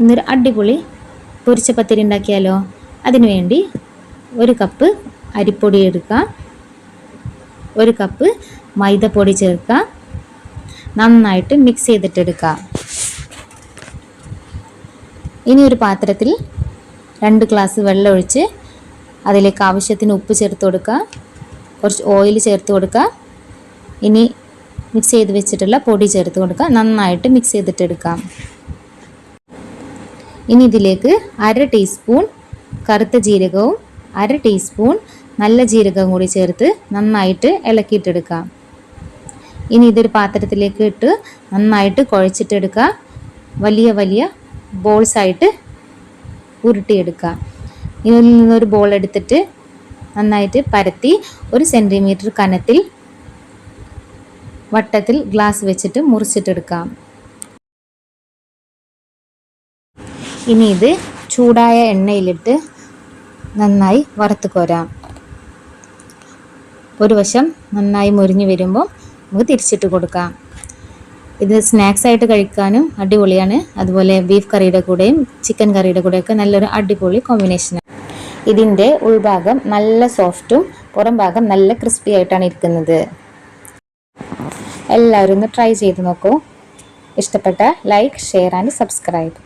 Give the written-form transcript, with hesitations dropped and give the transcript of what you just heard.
ഇന്നൊരു അടിപൊളി പൊരിച്ച പത്തിരി ഉണ്ടാക്കിയാലോ? അതിനുവേണ്ടി 1 കപ്പ് അരിപ്പൊടി എടുക്കുക, 1 കപ്പ് മൈദപ്പൊടി ചേർക്കുക, നന്നായിട്ട് മിക്സ് ചെയ്തിട്ടെടുക്കുക. ഇനി ഒരു പാത്രത്തിൽ 2 ഗ്ലാസ് വെള്ളം ഒഴിച്ച് അതിലേക്ക് ആവശ്യത്തിന് ഉപ്പ് ചേർത്ത് കൊടുക്കുക, കുറച്ച് ഓയിൽ ചേർത്ത് കൊടുക്കുക. ഇനി മിക്സ് ചെയ്ത് വെച്ചിട്ടുള്ള പൊടി ചേർത്ത് കൊടുക്കുക, നന്നായിട്ട് മിക്സ് ചെയ്തിട്ടെടുക്കാം. ഇനി ഇതിലേക്ക് 1/2 ടീസ്പൂൺ കറുത്ത ജീരകവും 1/2 ടീസ്പൂൺ നല്ല ജീരകവും കൂടി ചേർത്ത് നന്നായിട്ട് ഇളക്കിയിട്ടെടുക്കാം. ഇനി ഇതൊരു പാത്രത്തിലേക്ക് ഇട്ട് നന്നായിട്ട് കുഴച്ചിട്ടെടുക്കുക. വലിയ വലിയ ബോൾസ് ആയിട്ട് ഉരുട്ടിയെടുക്കുക. ഇതിൽ നിന്നൊരു ബോൾ എടുത്തിട്ട് നന്നായിട്ട് പരത്തി 1 സെൻറ്റിമീറ്റർ കനത്തിൽ വട്ടത്തിൽ ഗ്ലാസ് വെച്ചിട്ട് മുറിച്ചിട്ടെടുക്കാം. ഇനി ഇത് ചൂടായ എണ്ണയിലിട്ട് നന്നായി വറുത്ത് കോരാം. ഒരു വശം നന്നായി മുരിഞ്ഞ് വരുമ്പോൾ നമുക്ക് തിരിച്ചിട്ട് കൊടുക്കാം. ഇത് സ്നാക്സ് ആയിട്ട് കഴിക്കാനും അടിപൊളിയാണ്. അതുപോലെ ബീഫ് കറിയുടെ കൂടെയും ചിക്കൻ കറിയുടെ കൂടെയൊക്കെ നല്ലൊരു അടിപൊളി കോമ്പിനേഷനാണ്. ഇതിൻ്റെ ഉൾഭാഗം നല്ല സോഫ്റ്റും പുറം ഭാഗം നല്ല ക്രിസ്പി ആയിട്ടാണ് ഇരിക്കുന്നത്. എല്ലാവരും ഒന്ന് ട്രൈ ചെയ്ത് നോക്കൂ. ഇഷ്ടപ്പെട്ട ലൈക്ക്, ഷെയർ ആൻഡ് സബ്സ്ക്രൈബ്.